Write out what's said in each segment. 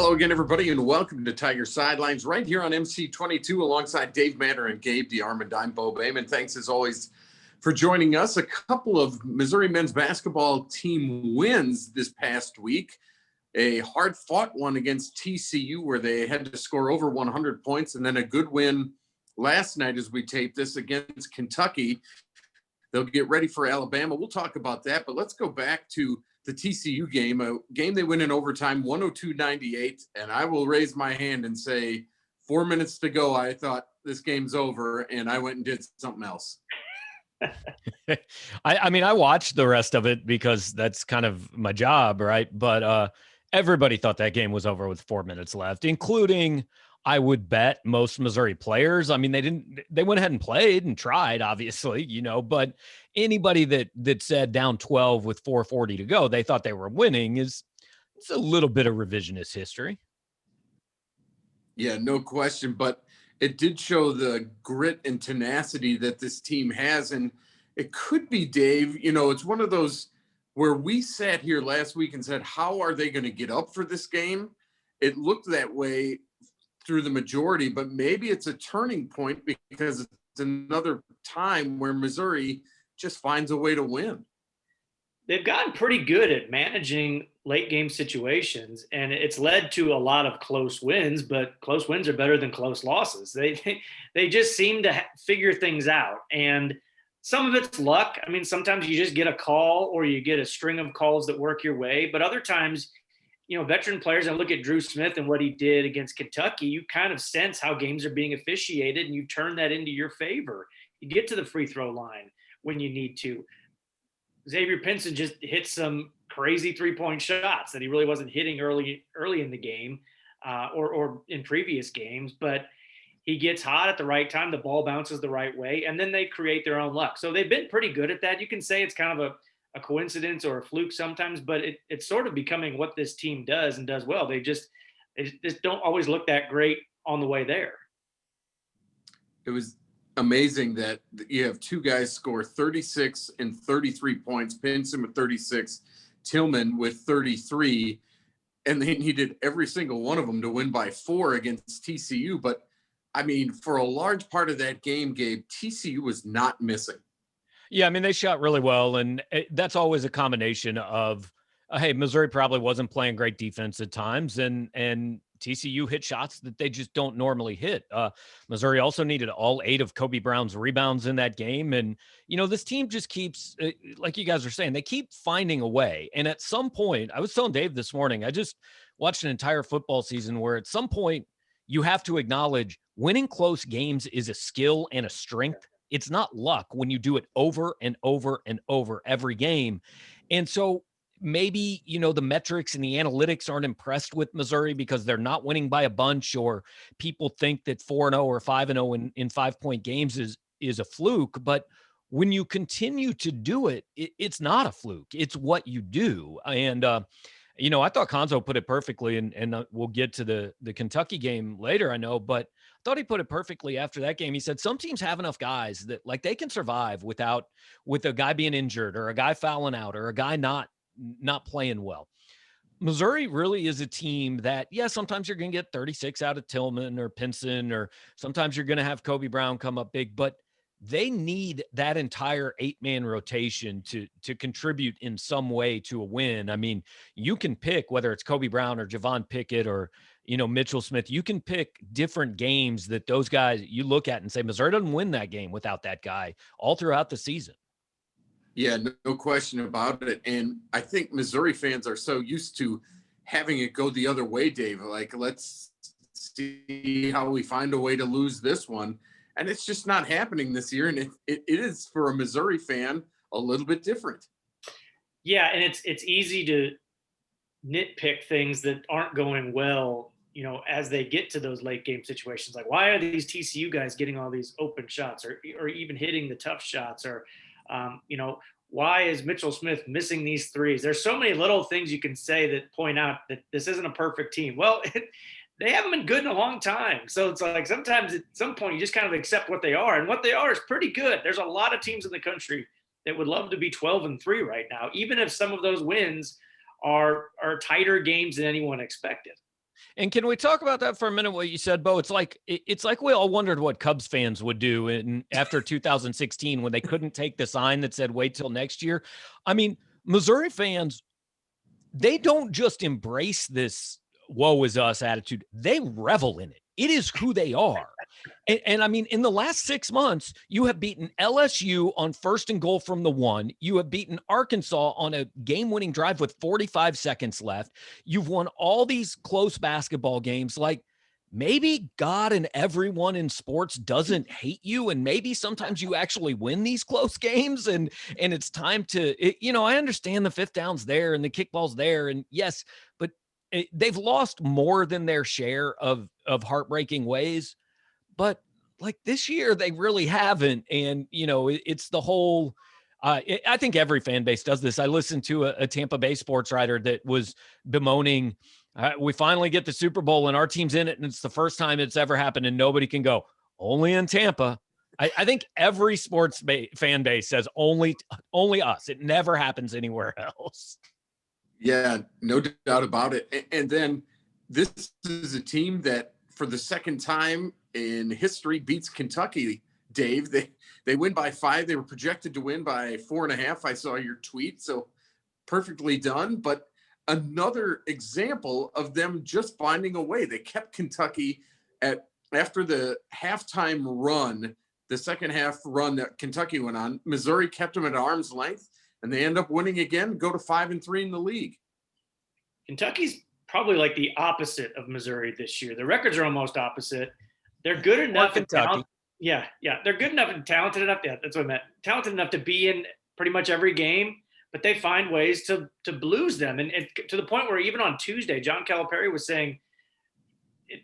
Hello again, everybody, and welcome to Tiger Sidelines right here on MC22 alongside Dave Manner and Gabe DeArmond. I'm Bo Bayman. Thanks, as always, for joining us. A couple of Missouri men's basketball team wins this past week. A hard-fought one against TCU where they had to score over 100 points, and then a good win last night as we tape this against Kentucky. They'll get ready for Alabama. We'll talk about that, but let's go back to the TCU game, a game they win in overtime, 102-98, and I will raise my hand and say 4 minutes to go, I thought this game's over, and I went and did something else. I mean, I watched the rest of it because that's kind of my job, right? But everybody thought that game was over with 4 minutes left, including, I would bet, most Missouri players. I mean, they went ahead and played and tried, obviously, but anybody that said down 12 with 4:40 to go, they thought they were winning it's a little bit of revisionist history. Yeah, no question. But it did show the grit and tenacity that this team has. And it could be, Dave, it's one of those where we sat here last week and said, how are they going to get up for this game? It looked that way through the majority, but maybe it's a turning point because it's another time where Missouri just finds a way to win. They've gotten pretty good at managing late game situations, and it's led to a lot of close wins, but close wins are better than close losses. They just seem to figure things out, and some of it's luck. I mean, sometimes you just get a call or you get a string of calls that work your way, but other times, veteran players, and look at Drew Smith and what he did against Kentucky, you kind of sense how games are being officiated and you turn that into your favor. You get to the free throw line when you need to. Xavier Pinson just hit some crazy three-point shots that he really wasn't hitting early in the game or in previous games, but he gets hot at the right time, the ball bounces the right way, and then they create their own luck. So they've been pretty good at that. You can say it's kind of a coincidence or a fluke sometimes, but it's sort of becoming what this team does and does well. They just don't always look that great on the way there. It was amazing that you have two guys score 36 and 33 points, Pinson with 36, Tillman with 33, and they needed every single one of them to win by 4 against TCU. But I mean, for a large part of that game, Gabe, TCU was not missing. Yeah, I mean, they shot really well, and that's always a combination of, hey, Missouri probably wasn't playing great defense at times, and TCU hit shots that they just don't normally hit. Missouri also needed all 8 of Kobe Brown's rebounds in that game, and, this team just keeps, like you guys are saying, they keep finding a way, and at some point, I was telling Dave this morning, I just watched an entire football season where at some point you have to acknowledge winning close games is a skill and a strength. It's not luck when you do it over and over and over every game. And so maybe, the metrics and the analytics aren't impressed with Missouri because they're not winning by a bunch, or people think that 4-0 or 5-0 in 5-point games is a fluke. But when you continue to do it, it's not a fluke. It's what you do. And, I thought Konzo put it perfectly, and we'll get to the Kentucky game later, I know, but I thought he put it perfectly after that game. He said some teams have enough guys that they can survive with a guy being injured or a guy fouling out or a guy not playing well. Missouri really is a team that, sometimes you're going to get 36 out of Tillman or Pinson, or sometimes you're going to have Kobe Brown come up big, but they need that entire 8-man rotation to contribute in some way to a win. I mean, you can pick whether it's Kobe Brown or Javon Pickett or, Mitchell Smith. You can pick different games that those guys you look at and say, Missouri doesn't win that game without that guy all throughout the season. Yeah, no question about it. And I think Missouri fans are so used to having it go the other way, Dave. Like, let's see how we find a way to lose this one. And it's just not happening this year. And it is, for a Missouri fan, a little bit different. Yeah, and it's easy to nitpick things that aren't going well, as they get to those late game situations. Like, why are these TCU guys getting all these open shots or even hitting the tough shots? Or, why is Mitchell Smith missing these threes? There's so many little things you can say that point out that this isn't a perfect team. Well, they haven't been good in a long time. So it's like sometimes at some point you just kind of accept what they are, and what they are is pretty good. There's a lot of teams in the country that would love to be 12-3 right now, even if some of those wins are tighter games than anyone expected. And can we talk about that for a minute? What you said, Bo? It's like we all wondered what Cubs fans would do after 2016 when they couldn't take the sign that said "Wait till next year." I mean, Missouri fans, they don't just embrace this "woe is us" attitude; they revel in it. It is who they are. And I mean, in the last 6 months, you have beaten LSU on 1st and goal from the 1. You have beaten Arkansas on a game-winning drive with 45 seconds left. You've won all these close basketball games. Like, maybe God and everyone in sports doesn't hate you, and maybe sometimes you actually win these close games, and it's time to, I understand the 5th down's there and the kickball's there, and yes, but they've lost more than their share of heartbreaking ways. But like this year, they really haven't. And, it's the whole, I think every fan base does this. I listened to a Tampa Bay sports writer that was bemoaning, we finally get the Super Bowl and our team's in it. And it's the first time it's ever happened. And nobody can go, only in Tampa. I think every sports fan base says only us. It never happens anywhere else. Yeah, no doubt about it. And then this is a team that for the second time in history beats Kentucky. Dave, they win by 5. They were projected to win by 4.5. I saw your tweet, so perfectly done. But another example of them just finding a way. They kept Kentucky after the halftime run, the second half run that Kentucky went on. Missouri kept them at arm's length, and they end up winning again, go to 5-3 in the league. Kentucky's probably like the opposite of Missouri this year. The records are almost opposite. They're good enough and talented. Yeah. They're good enough and talented enough. Yeah, that's what I meant. Talented enough to be in pretty much every game, but they find ways to blues them. And to the point where even on Tuesday, John Calipari was saying,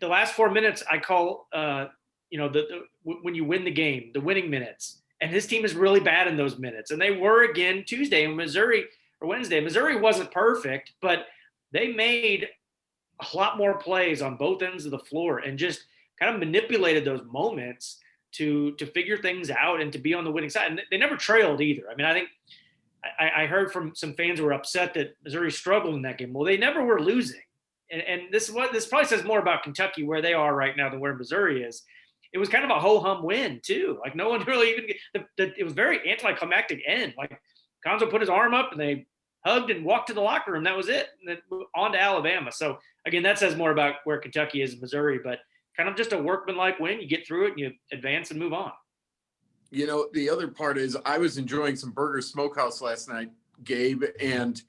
the last 4 minutes I call, when you win the game, the winning minutes. And his team is really bad in those minutes. And they were again Tuesday in Missouri or Wednesday. Missouri wasn't perfect, but they made a lot more plays on both ends of the floor and just kind of manipulated those moments to figure things out and to be on the winning side. And they never trailed either. I mean, I think I heard from some fans who were upset that Missouri struggled in that game. Well, they never were losing. And this probably says more about Kentucky, where they are right now, than where Missouri is. It was kind of a ho-hum win too. Like no one really it was very anticlimactic end. Like Gonzo put his arm up and they hugged and walked to the locker room. That was it. And then on to Alabama. So again, that says more about where Kentucky is in Missouri, but kind of just a workmanlike win. You get through it and you advance and move on. The other part is I was enjoying some Burger Smokehouse last night, Gabe. And,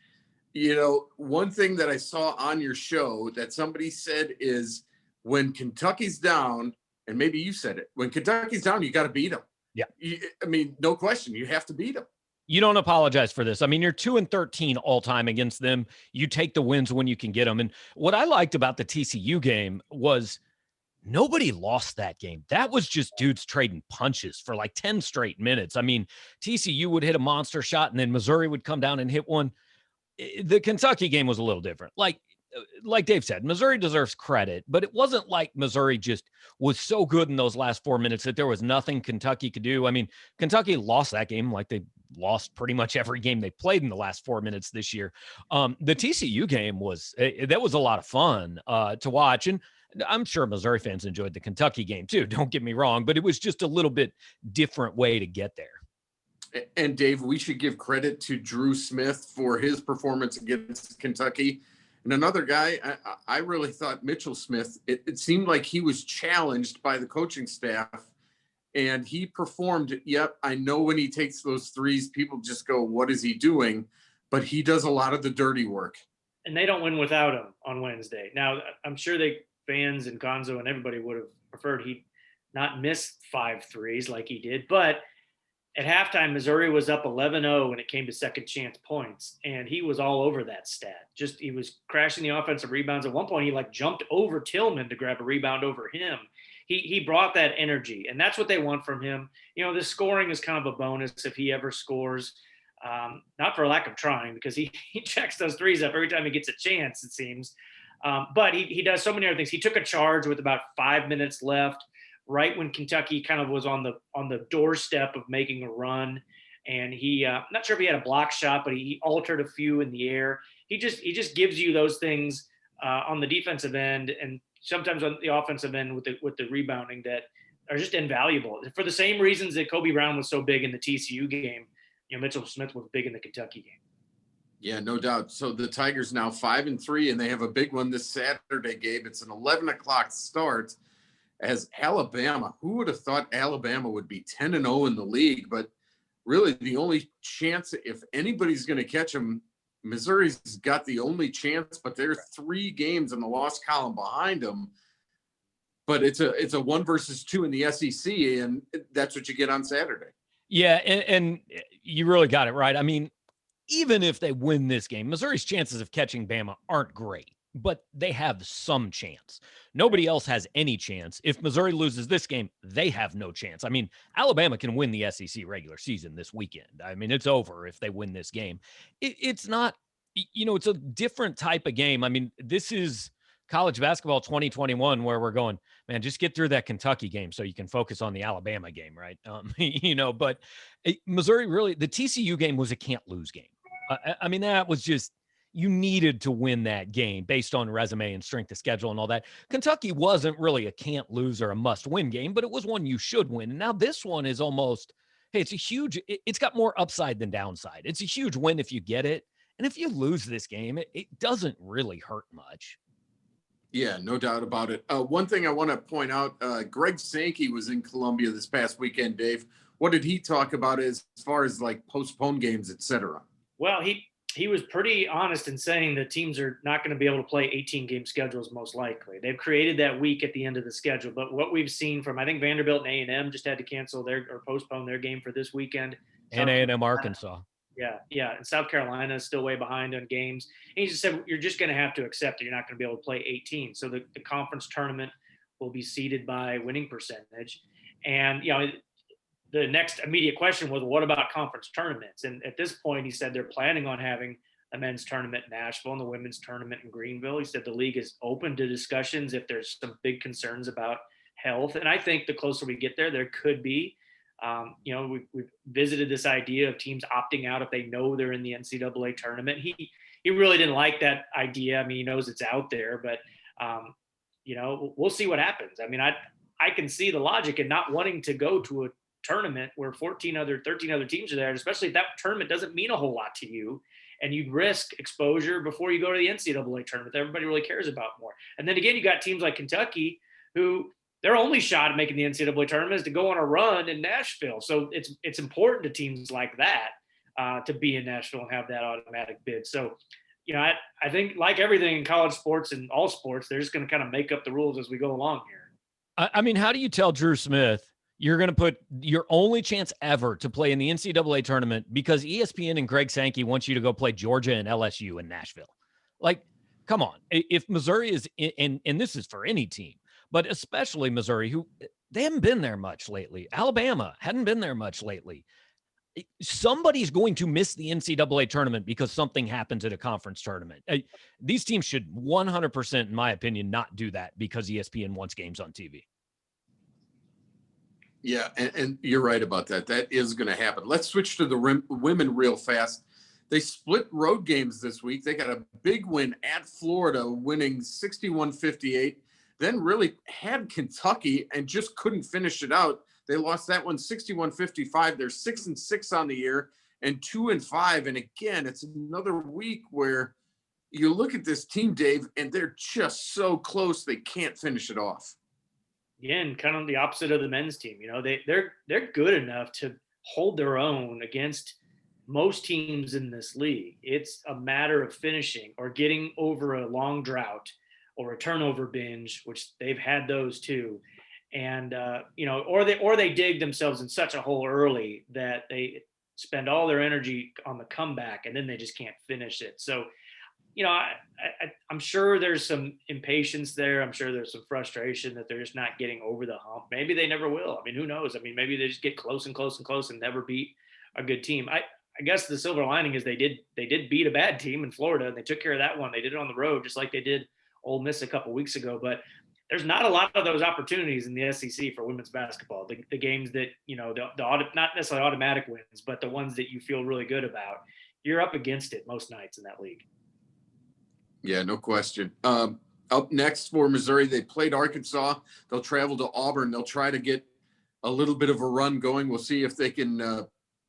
one thing that I saw on your show that somebody said is when Kentucky's down, and maybe you said it, when Kentucky's down, you got to beat them. Yeah. No question. You have to beat them. You don't apologize for this. I mean, you're 2-13 all time against them. You take the wins when you can get them. And what I liked about the TCU game was nobody lost that game. That was just dudes trading punches for like 10 straight minutes. I mean, TCU would hit a monster shot and then Missouri would come down and hit one. The Kentucky game was a little different. Like Dave said, Missouri deserves credit, but it wasn't like Missouri just was so good in those last 4 minutes that there was nothing Kentucky could do. I mean, Kentucky lost that game like they lost pretty much every game they played in the last 4 minutes this year. The TCU game that was a lot of fun to watch. And I'm sure Missouri fans enjoyed the Kentucky game too. Don't get me wrong, but it was just a little bit different way to get there. And Dave, we should give credit to Drew Smith for his performance against Kentucky. And another guy, I really thought Mitchell Smith, it seemed like he was challenged by the coaching staff and he performed. Yep, I know when he takes those threes, people just go, what is he doing? But he does a lot of the dirty work. And they don't win without him on Wednesday. Now, I'm sure fans and Gonzo and everybody would have preferred he not miss 5 threes like he did. But at halftime, Missouri was up 11-0 when it came to second chance points, and he was all over that stat. He was crashing the offensive rebounds. At one point, he jumped over Tillman to grab a rebound over him. He brought that energy, and that's what they want from him. The scoring is kind of a bonus if he ever scores, not for lack of trying, because he checks those threes up every time he gets a chance, it seems. But he does so many other things. He took a charge with about 5 minutes left, right when Kentucky kind of was on the doorstep of making a run. And he, not sure if he had a block shot, but he altered a few in the air. He just gives you those things on the defensive end and sometimes on the offensive end with the rebounding that are just invaluable for the same reasons that Kobe Brown was so big in the TCU game. Mitchell Smith was big in the Kentucky game. Yeah, no doubt. So the Tigers now 5-3, and they have a big one this Saturday, Gabe. It's an 11 o'clock start as Alabama. Who would have thought Alabama would be 10-0 in the league? But really, the only chance, if anybody's going to catch them, Missouri's got the only chance, but they're 3 games in the loss column behind them. But it's a 1 versus 2 in the SEC, and that's what you get on Saturday. Yeah, and you really got it right. I mean, even if they win this game, Missouri's chances of catching Bama aren't great, but they have some chance. Nobody else has any chance. If Missouri loses this game, they have no chance. I mean, Alabama can win the SEC regular season this weekend. I mean, it's over if they win this game. It's not, it's a different type of game. I mean, this is college basketball 2021 where we're going, man, just get through that Kentucky game so you can focus on the Alabama game, right? But Missouri really, the TCU game was a can't lose game. I mean, that was just, you needed to win that game based on resume and strength of schedule and all that. Kentucky wasn't really a can't lose or a must win game, but it was one you should win. And now this one is almost, hey, it's got more upside than downside. It's a huge win if you get it. And if you lose this game, it doesn't really hurt much. Yeah, no doubt about it. One thing I want to point out, Greg Sankey was in Columbia this past weekend, Dave. What did he talk about as far as like postponed games, et cetera? Well, he was pretty honest in saying that teams are not going to be able to play 18-game schedules most likely. They've created that week at the end of the schedule, but what we've seen from, I think Vanderbilt and A&M just had to cancel or postpone their game for this weekend. And A&M Arkansas. Yeah. And South Carolina is still way behind on games. And he just said, you're just going to have to accept that you're not going to be able to play 18. So the conference tournament will be seeded by winning percentage. And, the next immediate question was, what about conference tournaments? And at this point, he said they're planning on having a men's tournament in Nashville and the women's tournament in Greenville. He said the league is open to discussions if there's some big concerns about health. And I think the closer we get there could be. We've visited this idea of teams opting out if they know they're in the NCAA tournament. He really didn't like that idea. I mean, he knows it's out there, but, we'll see what happens. I mean, I can see the logic in not wanting to go to a tournament where 13 other teams are there, especially if that tournament doesn't mean a whole lot to you and you'd risk exposure before you go to the NCAA tournament that everybody really cares about more. And then again, you got teams like Kentucky who their only shot at making the NCAA tournament is to go on a run in Nashville. So it's important to teams like that to be in Nashville and have that automatic bid. So, I think like everything in college sports and all sports, they're just going to kind of make up the rules as we go along here. I mean, how do you tell Drew Smith you're going to put your only chance ever to play in the NCAA tournament because ESPN and Greg Sankey wants you to go play Georgia and LSU in Nashville? Like, come on. If Missouri is in, and this is for any team, but especially Missouri, who they haven't been there much lately. Alabama hadn't been there much lately. Somebody's going to miss the NCAA tournament because something happens at a conference tournament. These teams should 100%, in my opinion, not do that because ESPN wants games on TV. Yeah, and you're right about that. That is going to happen. Let's switch to the women real fast. They split road games this week. They got a big win at Florida, winning 61-58. Then really had Kentucky and just couldn't finish it out. They lost that one 61-55. They're 6-6 on the year and 2-5. And again, it's another week where you look at this team, Dave, and they're just so close they can't finish it off. Again, kind of the opposite of the men's team. They're good enough to hold their own against most teams in this league. It's a matter of finishing or getting over a long drought or a turnover binge, which they've had those too. And, or they dig themselves in such a hole early that they spend all their energy on the comeback and then they just can't finish it. So, I'm sure there's some impatience there. I'm sure there's some frustration that they're just not getting over the hump. Maybe they never will. I mean, who knows? I mean, maybe they just get close and close and close and never beat a good team. I guess the silver lining is they did beat a bad team in Florida and they took care of that one. They did it on the road, just like they did Ole Miss a couple weeks ago. But there's not a lot of those opportunities in the SEC for women's basketball. The games that, not necessarily automatic wins, but the ones that you feel really good about, you're up against it most nights in that league. Yeah, no question. Up next for Missouri, they played Arkansas. They'll travel to Auburn. They'll try to get a little bit of a run going. We'll see if they can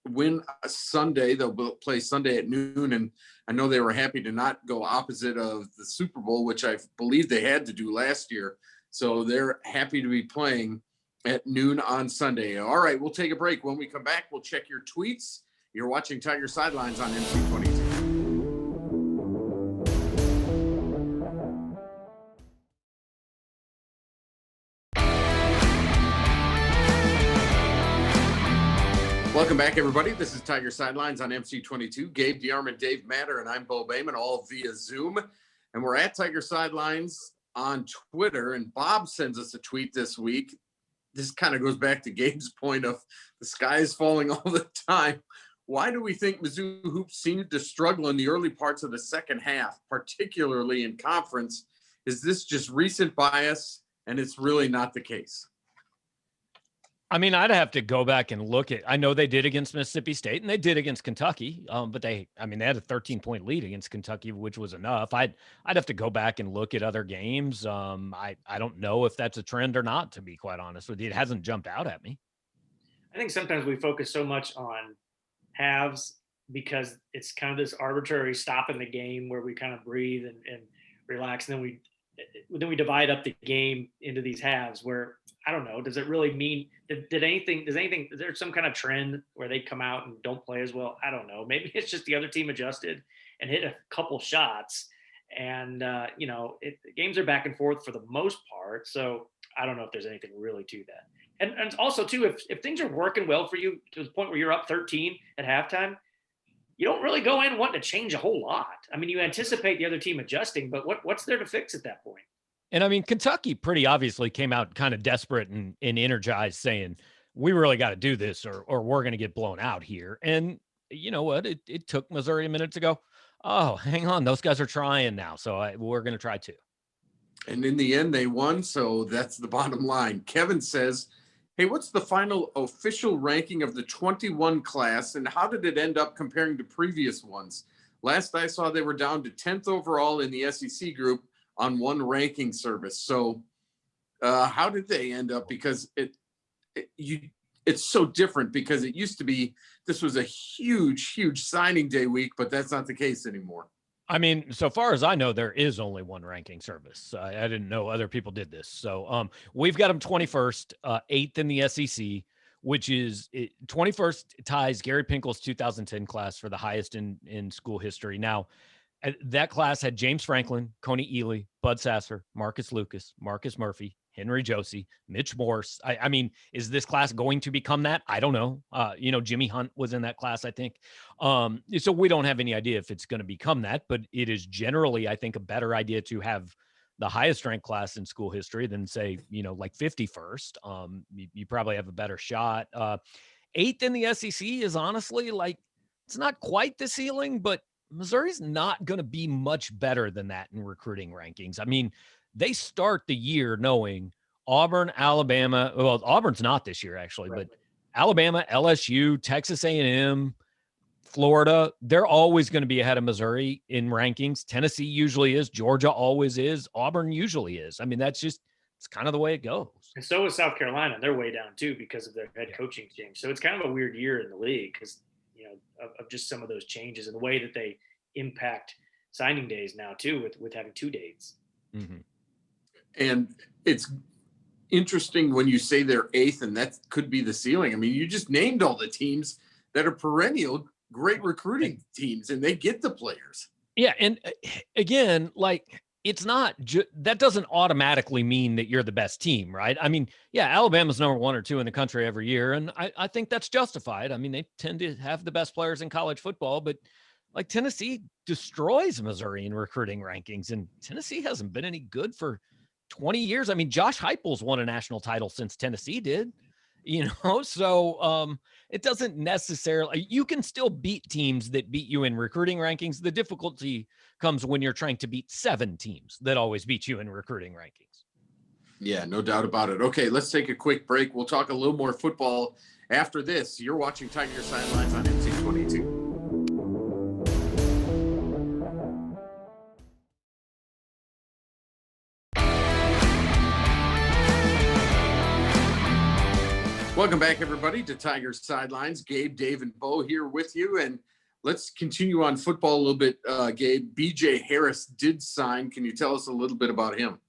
win Sunday. They'll play Sunday at noon. And I know they were happy to not go opposite of the Super Bowl, which I believe they had to do last year. So they're happy to be playing at noon on Sunday. All right, we'll take a break. When we come back, we'll check your tweets. You're watching Tiger Sidelines on MC22. Welcome back, everybody. This is Tiger Sidelines on MC22. Gabe DeArmond, Dave Matter, and I'm Bo Bayman, all via Zoom. And we're at Tiger Sidelines on Twitter. And Bob sends us a tweet this week. This kind of goes back to Gabe's point of the sky is falling all the time. Why do we think Mizzou hoops seemed to struggle in the early parts of the second half, particularly in conference? Is this just recent bias, and it's really not the case? I mean, I'd have to go back and look at, I know they did against Mississippi State and they did against Kentucky, but they had a 13-point lead against Kentucky, which was enough. I'd have to go back and look at other games. I don't know if that's a trend or not, to be quite honest with you. It hasn't jumped out at me. I think sometimes we focus so much on halves because it's kind of this arbitrary stop in the game where we kind of breathe and relax. And then we divide up the game into these halves where, I don't know, does it really mean, is there some kind of trend where they come out and don't play as well? I don't know. Maybe it's just the other team adjusted and hit a couple shots. And, games are back and forth for the most part. So I don't know if there's anything really to that. And also, too, if things are working well for you to the point where you're up 13 at halftime, you don't really go in wanting to change a whole lot. I mean, you anticipate the other team adjusting, but what's there to fix at that point? And I mean, Kentucky pretty obviously came out kind of desperate and energized, saying, we really got to do this or we're going to get blown out here. And you know what? It took Missouri a minute to go, oh, hang on. Those guys are trying now. So we're going to try too. And in the end, they won. So that's the bottom line. Kevin says, hey, what's the final official ranking of the 21 class and how did it end up comparing to previous ones? Last I saw, they were down to 10th overall in the SEC group on one ranking service. So how did they end up? Because it's so different because it used to be, this was a huge signing day week, but that's not the case anymore. I mean, so far as I know, there is only one ranking service. I didn't know other people did this. So we've got them 21st, 8th in the SEC, which is 21st ties Gary Pinkel's 2010 class for the highest in school history. Now, that class had James Franklin, Coney Ely, Bud Sasser, Marcus Lucas, Marcus Murphy, Henry Josie, Mitch Morse. I mean, is this class going to become that? I don't know. Jimmy Hunt was in that class, I think. So we don't have any idea if it's going to become that, but it is generally, I think, a better idea to have the highest ranked class in school history than say, like 51st. You probably have a better shot. 8th in the SEC is honestly it's not quite the ceiling, but Missouri's not going to be much better than that in recruiting rankings. I mean, they start the year knowing Auburn, Alabama. Well, Auburn's not this year actually, right. But Alabama, LSU, Texas A&M, Florida, they're always going to be ahead of Missouri in rankings. Tennessee usually is. Georgia always is. Auburn usually is. I mean, it's kind of the way it goes. And so is South Carolina. They're way down too because of their head coaching change. So it's kind of a weird year in the league because of just some of those changes and the way that they impact signing days now too, with having 2 dates. Mm-hmm. And it's interesting when you say they're 8th and that could be the ceiling. I mean, you just named all the teams that are perennial great recruiting teams and they get the players. Yeah. And again, it's not that doesn't automatically mean that you're the best team, right? I mean, yeah, Alabama's number 1 or 2 in the country every year. And I think that's justified. I mean, they tend to have the best players in college football, but Tennessee destroys Missouri in recruiting rankings and Tennessee hasn't been any good for 20 years. I mean, Josh Heupel's won a national title since Tennessee did, so it doesn't necessarily, you can still beat teams that beat you in recruiting rankings. The difficulty comes when you're trying to beat 7 teams that always beat you in recruiting rankings. Yeah, no doubt about it. Okay, let's take a quick break. We'll talk a little more football after this. You're watching Tiger Sidelines on MC22. Welcome back, everybody, to Tiger Sidelines. Gabe, Dave, and Bo here with you. And let's continue on football a little bit. Gabe, BJ Harris did sign. Can you tell us a little bit about him?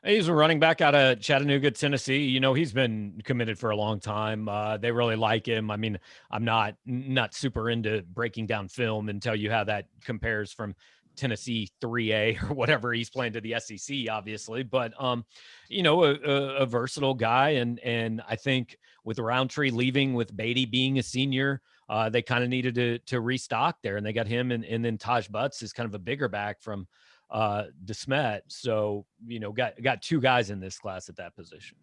He's a running back out of Chattanooga, Tennessee. You know, he's been committed for a long time. They really like him. I mean, I'm not super into breaking down film and tell you how that compares from Tennessee 3A or whatever he's playing to the SEC, obviously. But, you know, a versatile guy. And I think with Roundtree leaving, with Beatty being a senior, they kind of needed to restock there. And they got him. And then Taj Butts is kind of a bigger back from DeSmet. So, you know, got two guys in this class at that position.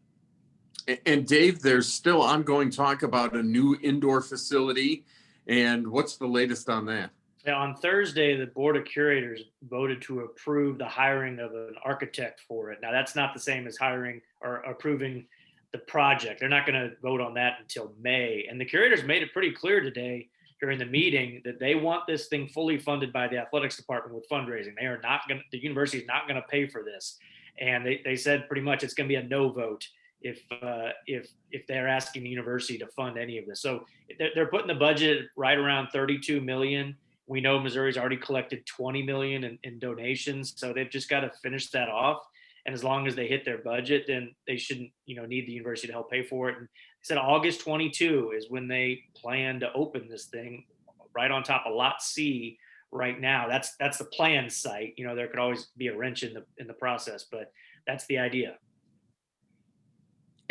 And Dave, there's still ongoing talk about a new indoor facility. And what's the latest on that? Yeah, on Thursday, the Board of Curators voted to approve the hiring of an architect for it. Now, that's not the same as hiring or approving the project. They're not going to vote on that until May. And the Curators made it pretty clear today during the meeting that they want this thing fully funded by the athletics department with fundraising. They are not going to, the university is not going to pay for this. And they said pretty much it's going to be a no vote if they're asking the university to fund any of this. So they're putting the budget right around $32 million. We know Missouri's already collected $20 million in donations. So they've just got to finish that off. And as long as they hit their budget, then they shouldn't, need the university to help pay for it. And they said August 22 is when they plan to open this thing, right on top of Lot C right now. That's the planned site. There could always be a wrench in the process, but that's the idea.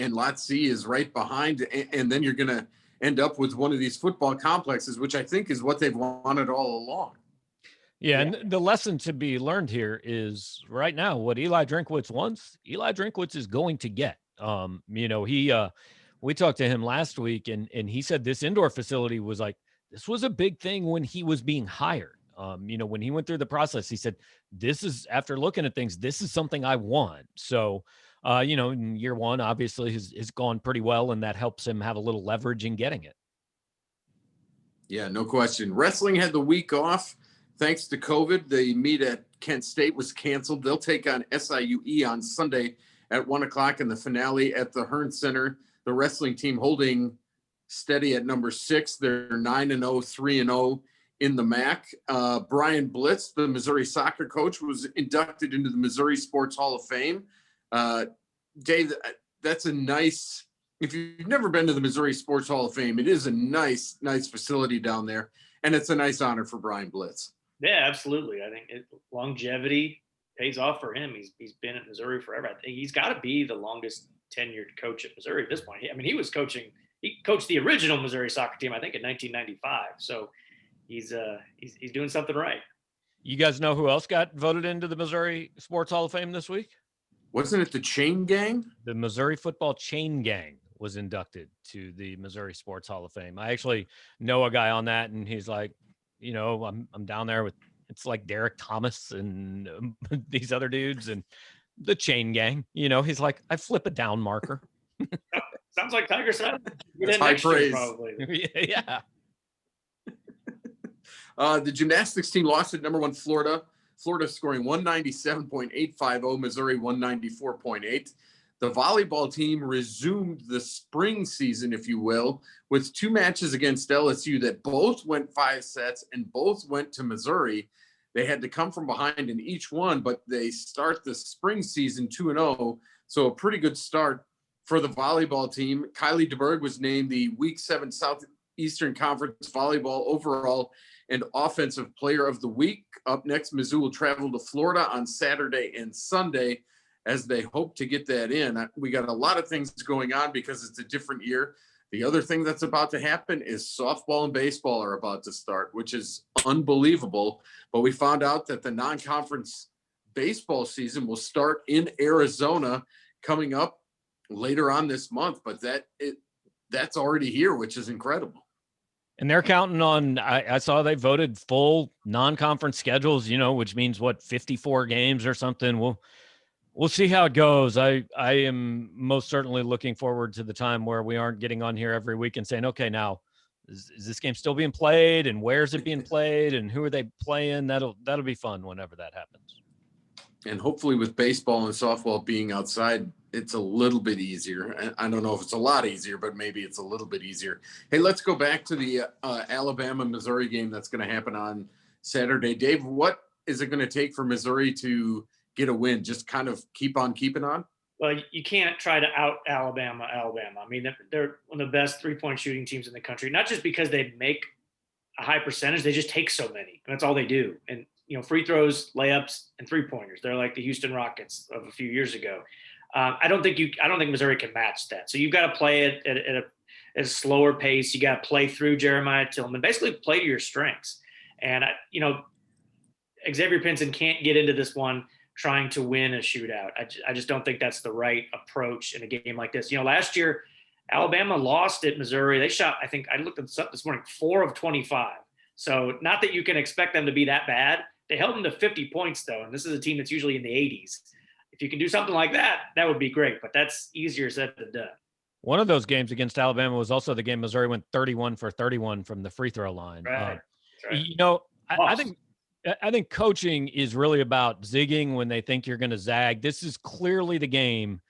And Lot C is right behind, and then you're going to end up with one of these football complexes, which I think is what they've wanted all along. Yeah, and the lesson to be learned here is right now what Eli Drinkwitz wants, Eli Drinkwitz is going to get. We talked to him last week, and he said this indoor facility was this was a big thing when he was being hired. When he went through the process, he said, this is, after looking at things, this is something I want. So, in year one, obviously has gone pretty well, and that helps him have a little leverage in getting it. Yeah, no question. Wrestling had the week off. Thanks to COVID, the meet at Kent State was canceled. They'll take on SIUE on Sunday at 1:00 in the finale at the Hearn Center. The wrestling team holding steady at number 6. They're 9-0, 3-0 in the MAC. Brian Blitz, the Missouri soccer coach, was inducted into the Missouri Sports Hall of Fame. Dave, that's a nice, if you've never been to the Missouri Sports Hall of Fame, it is a nice facility down there. And it's a nice honor for Brian Blitz. Yeah, absolutely. I think longevity pays off for him. He's been at Missouri forever. I think he's got to be the longest tenured coach at Missouri at this point. He coached the original Missouri soccer team, I think, in 1995. So he's doing something right. You guys know who else got voted into the Missouri Sports Hall of Fame this week? Wasn't it the Chain Gang? The Missouri Football Chain Gang was inducted to the Missouri Sports Hall of Fame. I actually know a guy on that, and he's like, I'm down there with, it's like Derek Thomas and these other dudes and the Chain Gang. He's like, I flip a down marker. Sounds like Tiger said. That's high praise. Probably. Yeah. The gymnastics team lost at number 1 Florida. Florida scoring 197.850, Missouri 194.8. The volleyball team resumed the spring season, if you will, with 2 matches against LSU that both went 5 sets and both went to Missouri. They had to come from behind in each one, but they start the spring season 2-0. So a pretty good start for the volleyball team. Kylie DeBerg was named the Week 7 Southeastern Conference Volleyball Overall and Offensive Player of the Week. Up next, Mizzou will travel to Florida on Saturday and Sunday as they hope to get that in. We got a lot of things going on because it's a different year. The other thing that's about to happen is softball and baseball are about to start, which is unbelievable. But we found out that the non-conference baseball season will start in Arizona coming up later on this month. But that's already here, which is incredible. And they're counting on, I saw they voted full non-conference schedules, which means 54 games or something. We'll see how it goes. I am most certainly looking forward to the time where we aren't getting on here every week and saying, okay, now is this game still being played, and where's it being played, and who are they playing? That'll be fun whenever that happens. And hopefully with baseball and softball being outside it's a little bit easier. I don't know if it's a lot easier, but maybe it's a little bit easier. Hey, let's go back to the Alabama-Missouri game that's going to happen on Saturday. Dave, what is it going to take for Missouri to get a win? Just kind of keep on keeping on? Well, you can't try to out Alabama. I mean, they're one of the best 3-point shooting teams in the country, not just because they make a high percentage, they just take so many. And that's all they do. And, free throws, layups, and 3-pointers. They're like the Houston Rockets of a few years ago. I don't think Missouri can match that. So you've got to play it at a slower pace. You got to play through Jeremiah Tillman, basically play to your strengths. And Xavier Pinson can't get into this one trying to win a shootout. I just don't think that's the right approach in a game like this. Last year Alabama lost at Missouri. They shot, I think I looked this up this morning, 4 of 25. So not that you can expect them to be that bad. They held them to 50 points though, and this is a team that's usually in the 80s. If you can do something like that, that would be great, but that's easier said than done. One of those games against Alabama was also the game Missouri went 31 for 31 from the free throw line. Right. That's right. I think coaching is really about zigging when they think you're going to zag. This is clearly the game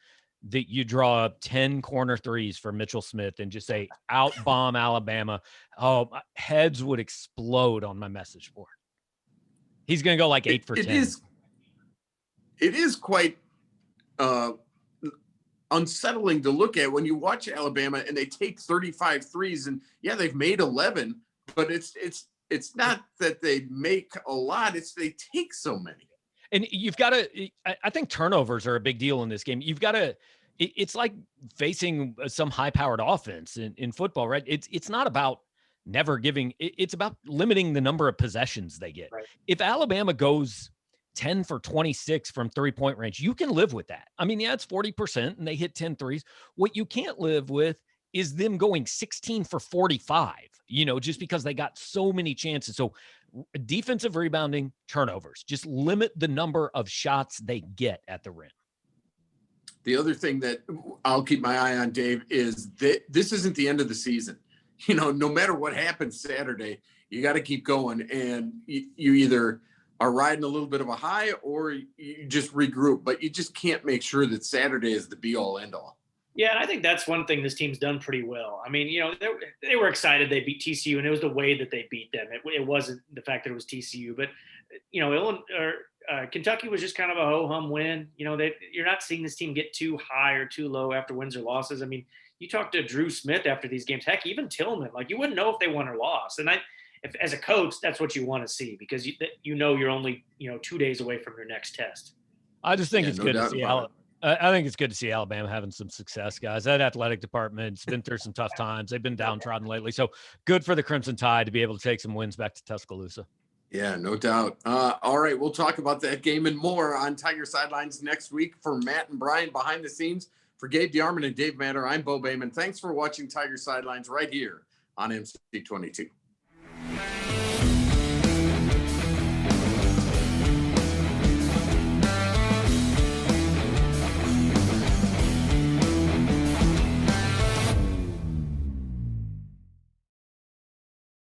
that you draw up 10 corner threes for Mitchell Smith and just say, out bomb Alabama. Oh, heads would explode on my message board. He's going to go like 8 for 10. It is quite unsettling to look at when you watch Alabama and they take 35 threes, and yeah, they've made 11, but it's not that they make a lot, it's they take so many. And you've got to, I think turnovers are a big deal in this game. You've got to, it's like facing some high powered offense in football, right? It's not about never giving, it's about limiting the number of possessions they get. Right. If Alabama goes 10 for 26 from 3-point range, you can live with that. I mean, yeah, it's 40% and they hit 10 threes. What you can't live with is them going 16 for 45, just because they got so many chances. So defensive rebounding, turnovers, just limit the number of shots they get at the rim. The other thing that I'll keep my eye on, Dave, is that this isn't the end of the season. No matter what happens Saturday, you got to keep going, and you either are riding a little bit of a high or you just regroup, but you just can't make sure that Saturday is the be all end all. Yeah, and I think that's one thing this team's done pretty well. I mean, they were excited they beat TCU, and it was the way that they beat them. It wasn't the fact that it was TCU, but Kentucky was just kind of a ho-hum win. You're not seeing this team get too high or too low after wins or losses. I mean, you talk to Drew Smith after these games, heck, even Tillman, like you wouldn't know if they won or lost. And if as a coach, that's what you want to see, because you're only 2 days away from your next test. I just think it's good to see I think it's good to see Alabama having some success, guys. That athletic department's been through some tough times. They've been downtrodden lately. So good for the Crimson Tide to be able to take some wins back to Tuscaloosa. Yeah, no doubt. All right, we'll talk about that game and more on Tiger Sidelines next week. For Matt and Brian behind the scenes, for Gabe DeArmond and Dave Matter, I'm Bo Bayman. Thanks for watching Tiger Sidelines right here on MC22.